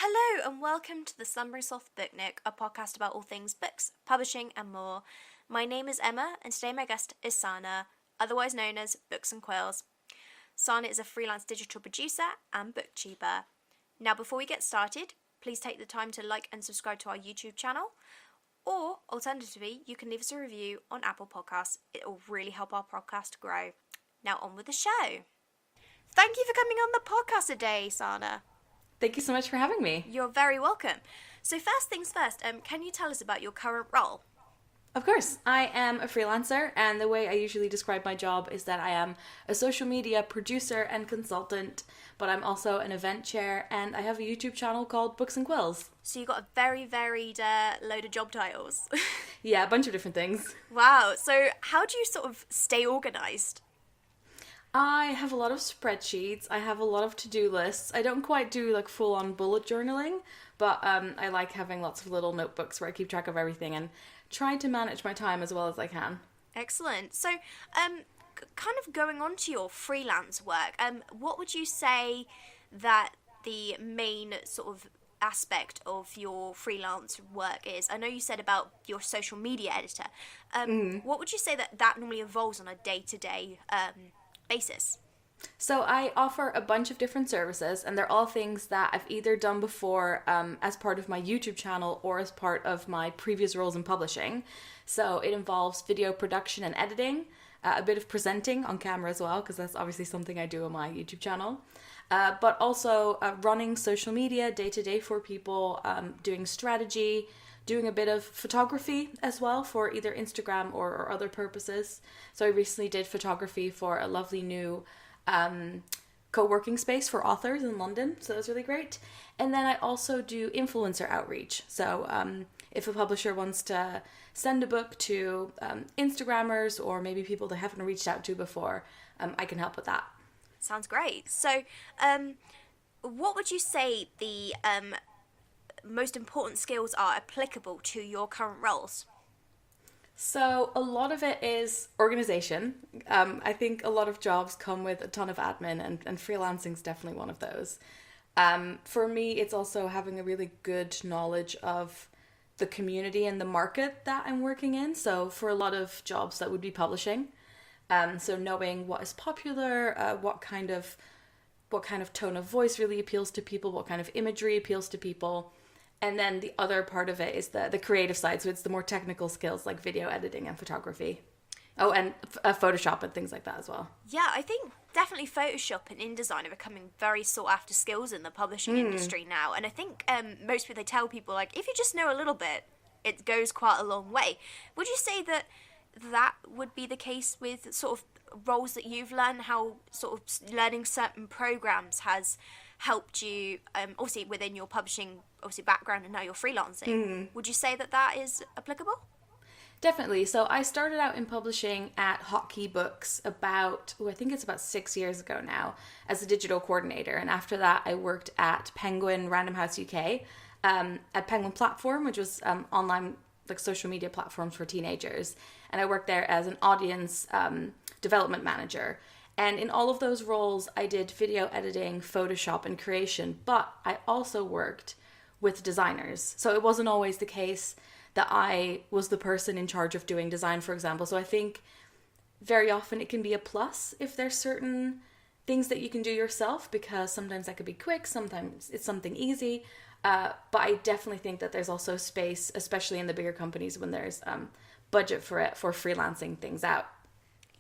Hello and welcome to the Slumbering Soft Book Nook, a podcast about all things books, publishing and more. My name is Emma and today my guest is Sanne, otherwise known as Booksandquills. Sanne is a freelance digital producer and booktuber. Now before we get started, please take the time to like and subscribe to our YouTube channel, or alternatively you can leave us a review on Apple Podcasts. It will really help our podcast grow. Now on with the show. Thank you for coming on the podcast today, Sanne. Thank you so much for having me. You're very welcome. So first things first, can you tell us about your current role? Of course, I am a freelancer, and the way I usually describe my job is that I am a social media producer and consultant, but I'm also an event chair, and I have a YouTube channel called Booksandquills. So you've got a very varied load of job titles. Yeah, a bunch of different things. Wow, so how do you sort of stay organised? I have a lot of spreadsheets, I have a lot of to-do lists. I don't quite do like full-on bullet journaling, but I like having lots of little notebooks where I keep track of everything and try to manage my time as well as I can. Excellent. So, kind of going on to your freelance work, what would you say that the main sort of aspect of your freelance work is? I know you said about your social media editor. What would you say that normally involves on a day-to-day basis? So I offer a bunch of different services, and they're all things that I've either done before as part of my YouTube channel or as part of my previous roles in publishing. So it involves video production and editing, a bit of presenting on camera as well, because that's obviously something I do on my YouTube channel, but also running social media day to day for people, doing strategy, doing a bit of photography as well for either Instagram or other purposes. So I recently did photography for a lovely new co-working space for authors in London, so that was really great. And then I also do influencer outreach. So if a publisher wants to send a book to Instagrammers or maybe people they haven't reached out to before, I can help with that. Sounds great. So what would you say the most important skills are applicable to your current roles? So a lot of it is organization. I think a lot of jobs come with a ton of admin, and freelancing is definitely one of those. For me, it's also having a really good knowledge of the community and the market that I'm working in. So for a lot of jobs that would be publishing, so knowing what is popular, what kind of tone of voice really appeals to people, what kind of imagery appeals to people. And then the other part of it is the creative side. So it's the more technical skills like video editing and photography. Oh, and Photoshop and things like that as well. Yeah, I think definitely Photoshop and InDesign are becoming very sought after skills in the publishing industry now. And I think most people, they tell people, like, if you just know a little bit, it goes quite a long way. Would you say that would be the case with sort of roles that you've learned, how sort of learning certain programs has helped you, obviously within your publishing background and now you're freelancing? Would you say that is applicable? Definitely. So I started out in publishing at Hotkey Books I think it's about 6 years ago now, as a digital coordinator. And after that, I worked at Penguin Random House UK, at Penguin Platform, which was online like social media platforms for teenagers. And I worked there as an audience development manager. And in all of those roles, I did video editing, Photoshop, and creation, but I also worked with designers. So it wasn't always the case that I was the person in charge of doing design, for example. So I think very often it can be a plus if there's certain things that you can do yourself, because sometimes that could be quick, sometimes it's something easy. But I definitely think that there's also space, especially in the bigger companies, when there's budget for it, for freelancing things out.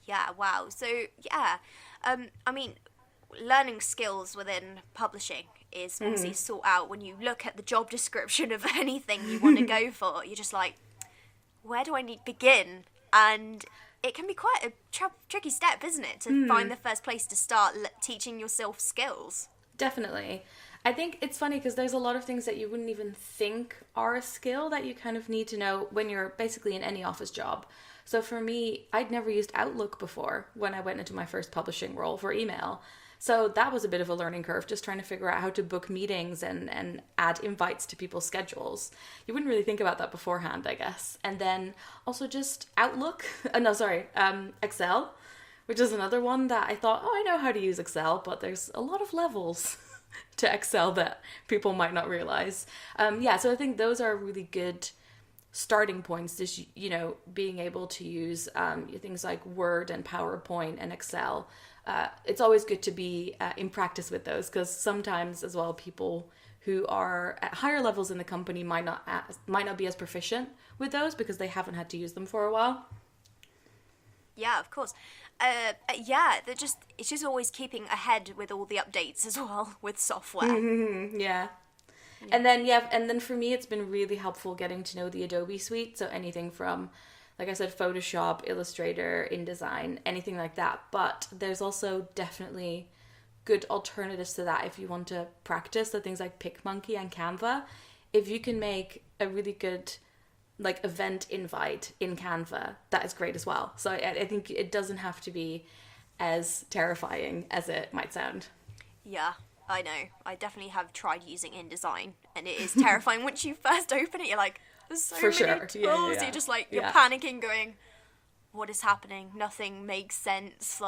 Yeah, wow. So, yeah, I mean, learning skills within publishing is obviously sought out. When you look at the job description of anything you want to go for, you're just like, where do I need to begin? And it can be quite a tricky step, isn't it, to find the first place to start teaching yourself skills? Definitely. I think it's funny because there's a lot of things that you wouldn't even think are a skill that you kind of need to know when you're basically in any office job. So for me, I'd never used Outlook before when I went into my first publishing role for email. So that was a bit of a learning curve, just trying to figure out how to book meetings and add invites to people's schedules. You wouldn't really think about that beforehand, I guess. And then also just Outlook, Excel, which is another one that I thought, I know how to use Excel, but there's a lot of levels. to Excel that people might not realize. So I think those are really good starting points. Just, being able to use things like Word and PowerPoint and Excel. It's always good to be in practice with those, because sometimes as well people who are at higher levels in the company might not be as proficient with those because they haven't had to use them for a while. Yeah, of course. It's just always keeping ahead with all the updates as well with software. Mm-hmm, yeah. And then for me, it's been really helpful getting to know the Adobe suite. So anything from, like I said, Photoshop, Illustrator, InDesign, anything like that. But there's also definitely good alternatives to that if you want to practice. So things like PicMonkey and Canva. If you can make a really good event invite in Canva, that is great as well. So I think it doesn't have to be as terrifying as it might sound. Yeah, I know. I definitely have tried using InDesign, and it is terrifying. Once you first open it, you're like, there's so many tools. Yeah. You're just you're panicking, going, what is happening? Nothing makes sense.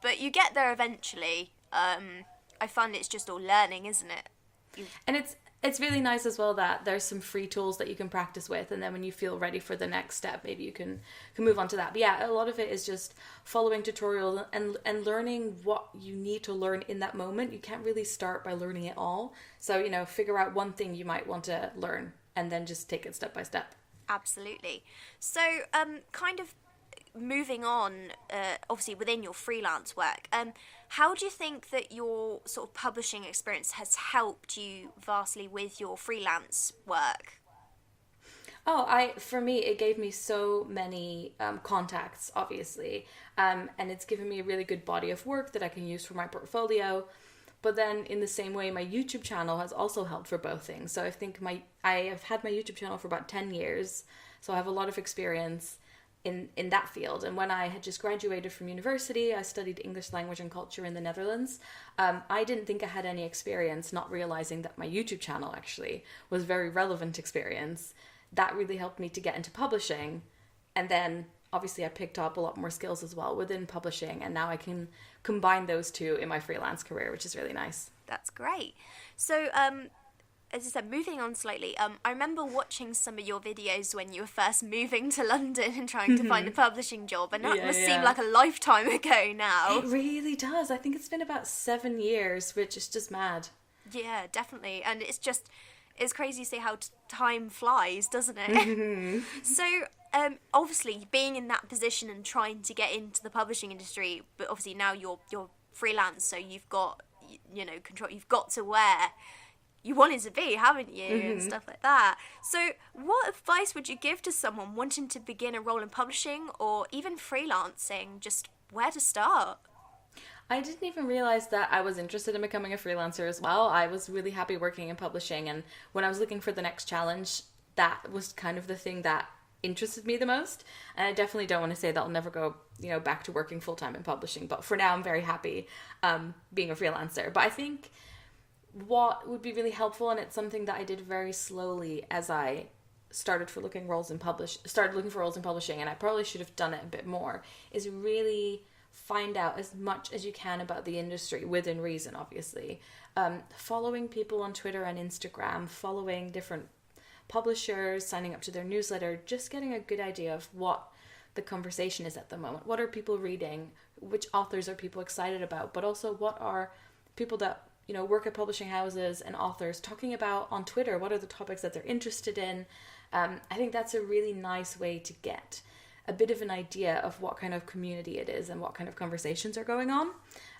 But you get there eventually. I find it's just all learning, isn't it? And it's really nice as well that there's some free tools that you can practice with, and then when you feel ready for the next step, maybe you can move on to that. But yeah, a lot of it is just following tutorials and learning what you need to learn in that moment. You can't really start by learning it all. So, figure out one thing you might want to learn and then just take it step by step. Absolutely. So, kind of moving on, obviously within your freelance work, how do you think that your sort of publishing experience has helped you vastly with your freelance work? For me, it gave me so many contacts, obviously, and it's given me a really good body of work that I can use for my portfolio. But then in the same way, my YouTube channel has also helped for both things. So I think I have had my YouTube channel for about 10 years, so I have a lot of experience in that field. And when I had just graduated from university, I studied English language and culture in the Netherlands. I didn't think I had any experience, not realizing that my YouTube channel actually was very relevant experience. That really helped me to get into publishing. And then obviously I picked up a lot more skills as well within publishing, and now I can combine those two in my freelance career, which is really nice. That's great. So, as I said, moving on slightly, I remember watching some of your videos when you were first moving to London and trying to find a publishing job, and that must seem like a lifetime ago now. It really does. I think it's been about 7 years, which is just mad. Yeah, definitely. And it's crazy to see how time flies, doesn't it? Mm-hmm. So, obviously, being in that position and trying to get into the publishing industry, but obviously now you're freelance, so you've got, control, you've got to where you wanted to be, haven't you, and stuff like that. So what advice would you give to someone wanting to begin a role in publishing or even freelancing, just where to start? I didn't even realize that I was interested in becoming a freelancer as well. I was really happy working in publishing, and when I was looking for the next challenge, that was kind of the thing that interested me the most. And I definitely don't want to say that I'll never go, back to working full-time in publishing, but for now I'm very happy being a freelancer. But I think what would be really helpful, and it's something that I did very slowly as I started looking for roles in publishing, and I probably should have done it a bit more, is really find out as much as you can about the industry within reason, obviously. Following people on Twitter and Instagram, following different publishers, signing up to their newsletter, just getting a good idea of what the conversation is at the moment. What are people reading? Which authors are people excited about? But also, what are people that work at publishing houses and authors talking about on Twitter? What are the topics that they're interested in? I think that's a really nice way to get a bit of an idea of what kind of community it is and what kind of conversations are going on.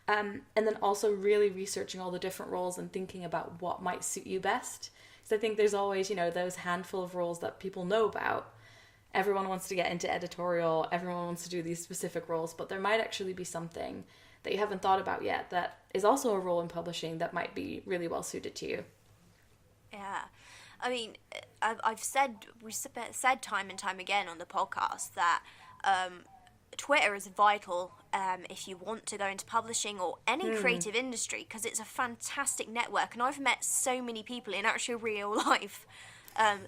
And then also really researching all the different roles and thinking about what might suit you best. Because I think there's always, those handful of roles that people know about. Everyone wants to get into editorial, everyone wants to do these specific roles, but there might actually be something that you haven't thought about yet that is also a role in publishing that might be really well suited to you. Yeah. I mean, we've said time and time again on the podcast that Twitter is vital if you want to go into publishing or any creative industry, because it's a fantastic network. And I've met so many people in actual real life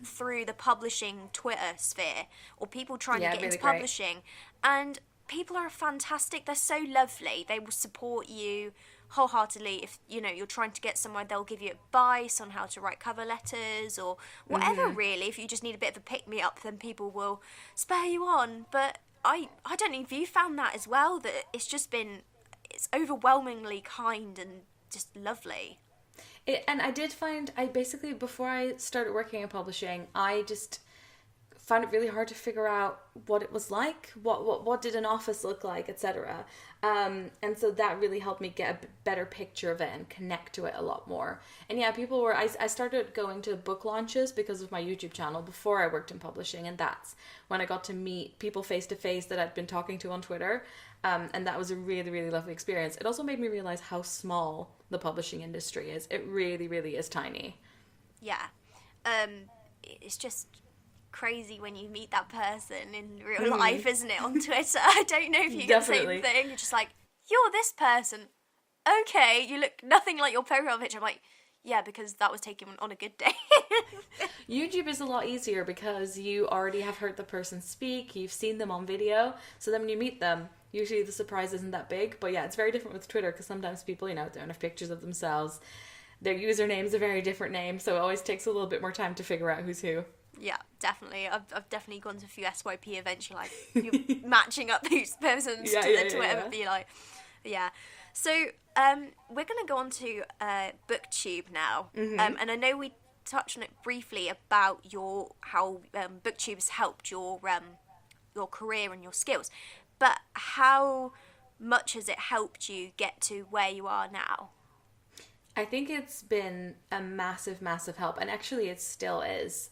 through the publishing Twitter sphere, or people trying to get into publishing. And people are fantastic. They're so lovely. They will support you wholeheartedly. If you're trying to get somewhere, they'll give you advice on how to write cover letters or whatever. Really, if you just need a bit of a pick me up, then people will spur you on. But I don't know if you found that as well, that it's overwhelmingly kind and just lovely. And I did find, before I started working in publishing, I just found it really hard to figure out what it was like, what did an office look like, etc. And so that really helped me get a better picture of it and connect to it a lot more. And yeah, I started going to book launches because of my YouTube channel before I worked in publishing, and that's when I got to meet people face to face that I'd been talking to on Twitter. And that was a really, really lovely experience. It also made me realize how small the publishing industry is. It really, really is tiny. Yeah. It's just crazy when you meet that person in real life, isn't it, on Twitter? I don't know if you get the same thing. You're just like, you're this person. Okay, you look nothing like your profile picture. I'm like, yeah, because that was taken on a good day. YouTube is a lot easier because you already have heard the person speak, you've seen them on video, so then when you meet them, usually the surprise isn't that big. But yeah, it's very different with Twitter because sometimes people, don't have pictures of themselves. Their username's a very different name, so it always takes a little bit more time to figure out who's who. Yeah, definitely. I've definitely gone to a few SYP events. You're matching up these persons to whatever. Yeah. So we're gonna go on to Booktube now, and I know we touched on it briefly about how Booktube's helped your career and your skills, but how much has it helped you get to where you are now? I think it's been a massive, massive help, and actually it still is.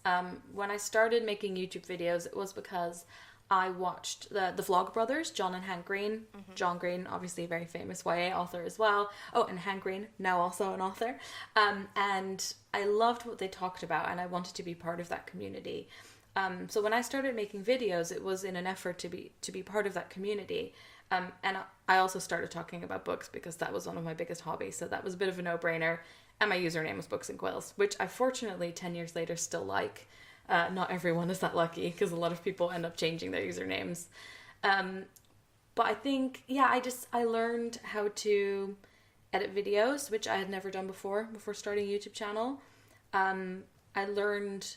When I started making YouTube videos, it was because I watched the Vlog Brothers, John and Hank Green. John Green, obviously a very famous YA author as well. Oh, and Hank Green, now also an author. And I loved what they talked about, and I wanted to be part of that community. So when I started making videos, it was in an effort to be part of that community. And I also started talking about books because that was one of my biggest hobbies. So that was a bit of a no-brainer. And my username was Booksandquills, which I fortunately 10 years later still like. Not everyone is that lucky because a lot of people end up changing their usernames. But I think, I learned how to edit videos, which I had never done before starting a YouTube channel. I learned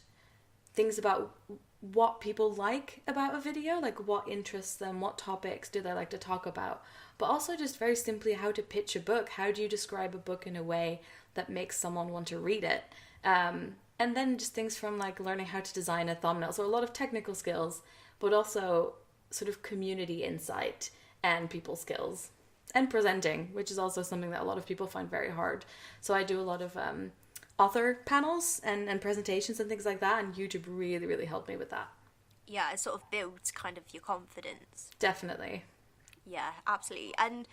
things about what people like about a video, like what interests them, what topics do they like to talk about, but also just very simply how to pitch a book. How do you describe a book in a way that makes someone want to read it? And then just things from like learning how to design a thumbnail. So a lot of technical skills, but also sort of community insight and people skills and presenting, which is also something that a lot of people find very hard. So I do a lot of author panels and presentations and things like that, and YouTube really, really helped me with that. Yeah, it sort of builds kind of your confidence. Definitely. Yeah, absolutely. And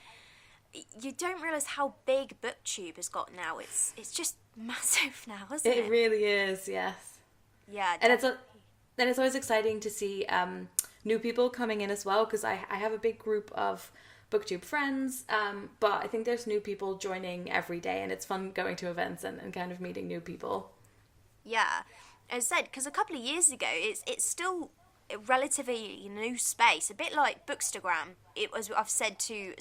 you don't realise how big Booktube has got now. It's just massive now, isn't it? It really is, yes. Yeah, definitely. And it's always exciting to see new people coming in as well, because I have a big group of Booktube friends, but I think there's new people joining every day, and it's fun going to events and kind of meeting new people. Yeah, as I said, because a couple of years ago, it's still a relatively new space, a bit like Bookstagram. It was, I've said to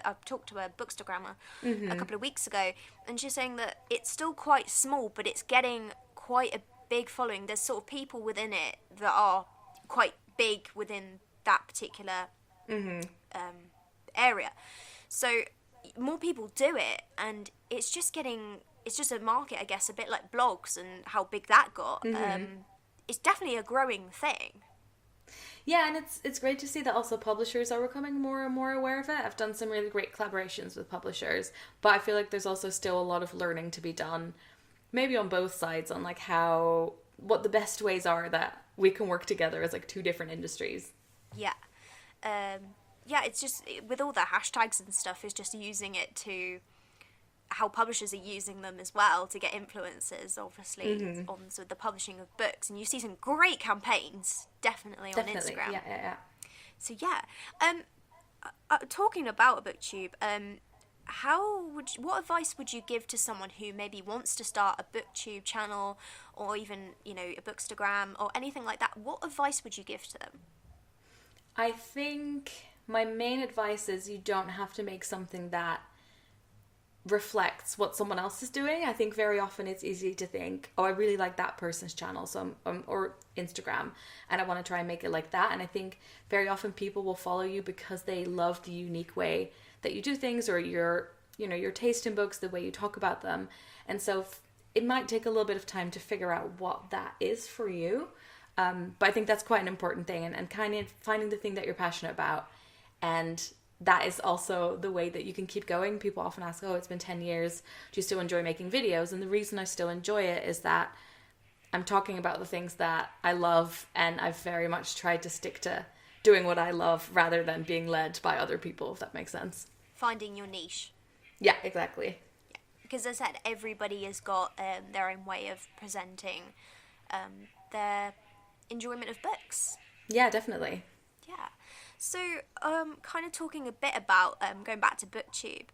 I've talked to a Bookstagrammer a couple of weeks ago, and she's saying that it's still quite small, but it's getting quite a big following. There's sort of people within it that are quite big within that particular area. So more people do it, and it's just a market, I guess, a bit like blogs and how big that got. It's definitely a growing thing. Yeah, and it's great to see that also publishers are becoming more and more aware of it. I've done some really great collaborations with publishers, but I feel like there's also still a lot of learning to be done, maybe on both sides, on like what the best ways are that we can work together as like two different industries. Yeah. Yeah, it's just, with all the hashtags and stuff, is just using it to, how publishers are using them as well to get influencers, obviously, on sort of the publishing of books. And you see some great campaigns, definitely on Instagram. Yeah. So yeah, talking about Booktube, what advice would you give to someone who maybe wants to start a Booktube channel, or even, a Bookstagram or anything like that? What advice would you give to them? I think my main advice is you don't have to make something that reflects what someone else is doing. I think very often it's easy to think, oh, I really like that person's channel, so or Instagram, and I want to try and make it like that. And I think very often people will follow you because they love the unique way that you do things, or your taste in books, the way you talk about them. And so it might take a little bit of time to figure out what that is for you. But I think that's quite an important thing, and kind of finding the thing that you're passionate about. And that is also the way that you can keep going. People often ask, oh, it's been 10 years. Do you still enjoy making videos? And the reason I still enjoy it is that I'm talking about the things that I love, and I've very much tried to stick to doing what I love rather than being led by other people, if that makes sense. Finding your niche. Yeah, exactly. Yeah. Because as I said, everybody has got their own way of presenting their enjoyment of books. Yeah, definitely. Yeah. So, kind of talking a bit about going back to Booktube,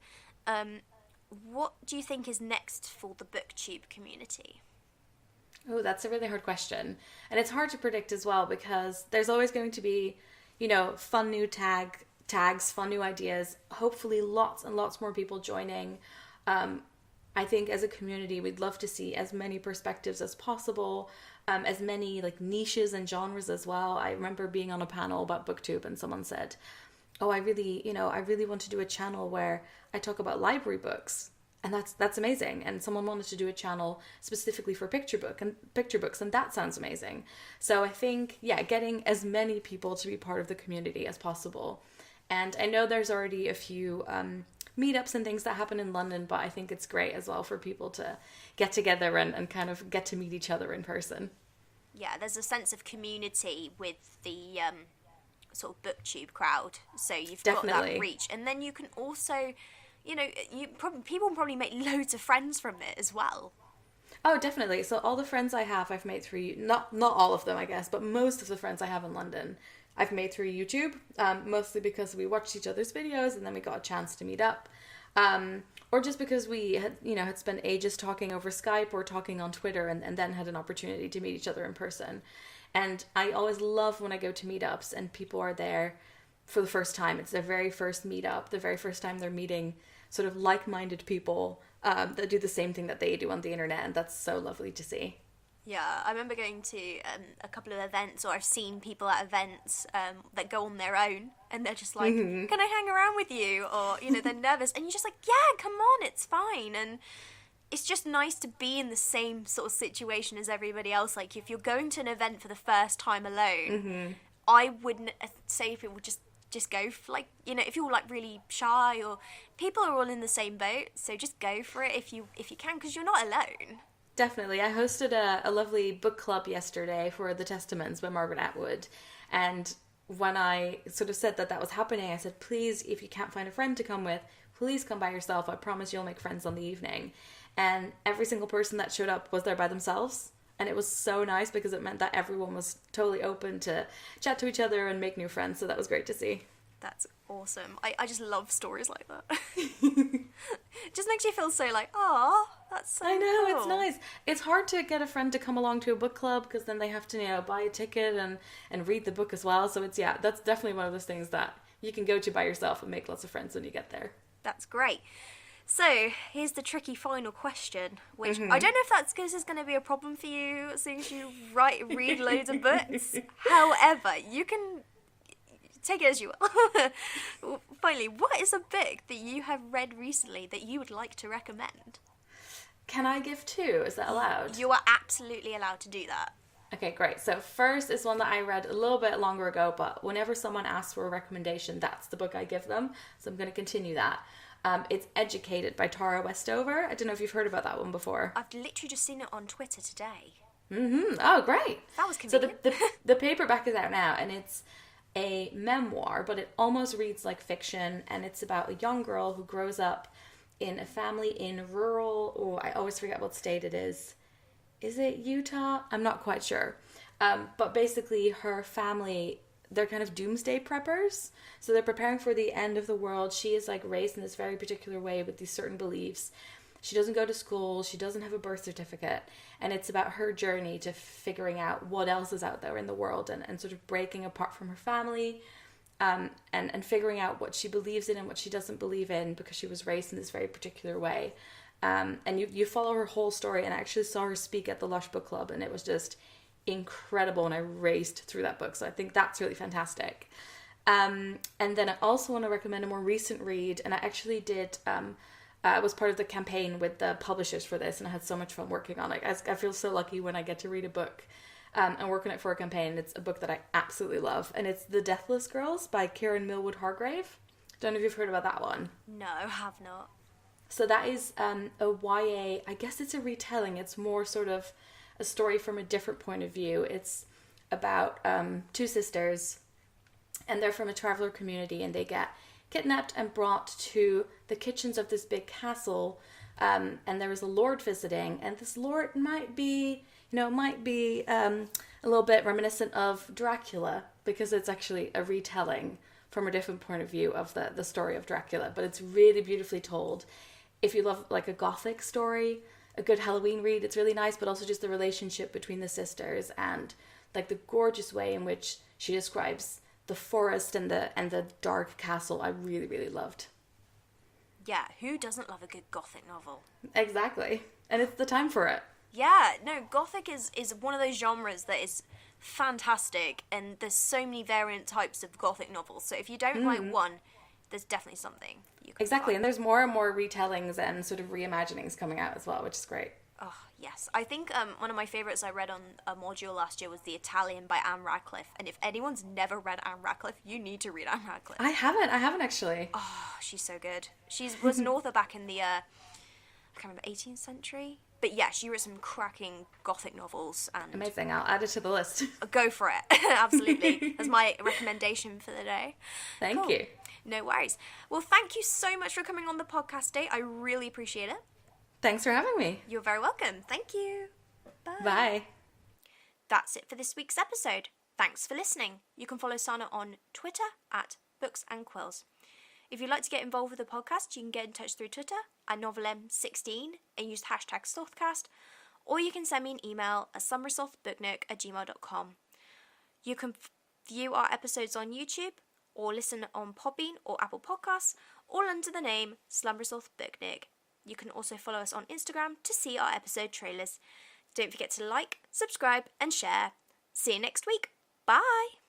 what do you think is next for the Booktube community? Oh, that's a really hard question. And it's hard to predict as well, because there's always going to be, fun new tags, fun new ideas, hopefully lots and lots more people joining. I think as a community, we'd love to see as many perspectives as possible, as many like niches and genres as well. I remember being on a panel about Booktube, and someone said, oh, I really want to do a channel where I talk about library books. And that's amazing. And someone wanted to do a channel specifically for picture books, and that sounds amazing. So I think, getting as many people to be part of the community as possible. And I know there's already a few meetups and things that happen in London, but I think it's great as well for people to get together and kind of get to meet each other in person. Yeah, there's a sense of community with the sort of Booktube crowd. So you've got that reach. And then you can also, people probably make loads of friends from it as well. Oh, definitely. So all the friends I have, I've made through, not all of them, I guess, but most of the friends I have in London, I've made through YouTube, mostly because we watched each other's videos and then we got a chance to meet up. Or just because we had spent ages talking over Skype or talking on Twitter, and then had an opportunity to meet each other in person. And I always love when I go to meetups and people are there for the first time. It's their very first meetup, the very first time they're meeting sort of like-minded people that do the same thing that they do on the internet, and that's so lovely to see. Yeah, I remember going to a couple of events, or I've seen people at events that go on their own, and they're just like, can I hang around with you? Or, they're nervous, and you're just like, yeah, come on, it's fine. And it's just nice to be in the same sort of situation as everybody else. Like, if you're going to an event for the first time alone, I wouldn't say if it would just go for, like, if you're like really shy, or people are all in the same boat, so just go for it if you can, because you're not alone. Definitely. I hosted a lovely book club yesterday for The Testaments by Margaret Atwood. And when I sort of said that was happening, I said, please, if you can't find a friend to come with, please come by yourself. I promise you'll make friends on the evening. And every single person that showed up was there by themselves. And it was so nice because it meant that everyone was totally open to chat to each other and make new friends. So that was great to see. That's awesome. I just love stories like that. It just makes you feel so like, oh, that's so I know, cool. It's nice. It's hard to get a friend to come along to a book club because then they have to, buy a ticket and read the book as well. So it's, that's definitely one of those things that you can go to by yourself and make lots of friends when you get there. That's great. So, here's the tricky final question, which I don't know if this is going to be a problem for you, seeing as you read loads of books. However, you can take it as you will. Finally, what is a book that you have read recently that you would like to recommend? Can I give two? Is that allowed? You are absolutely allowed to do that. Okay, great. So first is one that I read a little bit longer ago, but whenever someone asks for a recommendation, that's the book I give them. So I'm going to continue that. It's Educated by Tara Westover. I don't know if you've heard about that one before. I've literally just seen it on Twitter today. Oh, great. That was convenient. So the paperback is out now, and it's a memoir, but it almost reads like fiction, and it's about a young girl who grows up in a family in rural, I always forget what state it is. Is it Utah? I'm not quite sure. But basically her family, they're kind of doomsday preppers. So they're preparing for the end of the world. She is like raised in this very particular way with these certain beliefs. She doesn't go to school. She doesn't have a birth certificate. And it's about her journey to figuring out what else is out there in the world and sort of breaking apart from her family and figuring out what she believes in and what she doesn't believe in because she was raised in this very particular way. And you follow her whole story, and I actually saw her speak at the Lush Book Club, and it was just incredible, and I raced through that book, so I think that's really fantastic. And then I also want to recommend a more recent read, and I actually did, I was part of the campaign with the publishers for this, and I had so much fun working on it. I feel so lucky when I get to read a book and work on it for a campaign. It's a book that I absolutely love, and it's The Deathless Girls by Karen Millwood Hargrave. Don't know if you've heard about that one. No, have not. So that is a YA, I guess it's a retelling. It's more sort of a story from a different point of view. It's about two sisters, and they're from a traveller community, and they get kidnapped and brought to the kitchens of this big castle, and there is a lord visiting, and this lord might be a little bit reminiscent of Dracula, because it's actually a retelling from a different point of view of the story of Dracula, but it's really beautifully told. If you love like a gothic story, a good Halloween read, it's really nice, but also just the relationship between the sisters and like the gorgeous way in which she describes the forest and the dark castle, I really, really loved. Yeah, who doesn't love a good gothic novel? Exactly. And it's the time for it. Yeah, no, gothic is one of those genres that is fantastic, and there's so many variant types of gothic novels, so if you don't like one, there's definitely something you can Exactly, find. and there's more and more retellings and sort of reimaginings coming out as well, which is great. Oh, yes. I think one of my favourites I read on a module last year was The Italian by Anne Radcliffe. And if anyone's never read Anne Radcliffe, you need to read Anne Radcliffe. I haven't actually. Oh, she's so good. She was an author back in the, I can't remember, 18th century? But yeah, she wrote some cracking gothic novels. And Amazing, I'll add it to the list. go for it. Absolutely. That's my recommendation for the day. Thank you. No worries. Well, thank you so much for coming on the podcast today. I really appreciate it. Thanks for having me. You're very welcome. Thank you. Bye. Bye. That's it for this week's episode. Thanks for listening. You can follow Sanne on Twitter at Booksandquills. If you'd like to get involved with the podcast, you can get in touch through Twitter at novelm16 and use the hashtag Slothcast, or you can send me an email at summerslothbooknook@gmail.com. You can view our episodes on YouTube or listen on Podbean or Apple Podcasts, all under the name Slumbersloth Booknook. You can also follow us on Instagram to see our episode trailers. Don't forget to like, subscribe, and share. See you next week. Bye!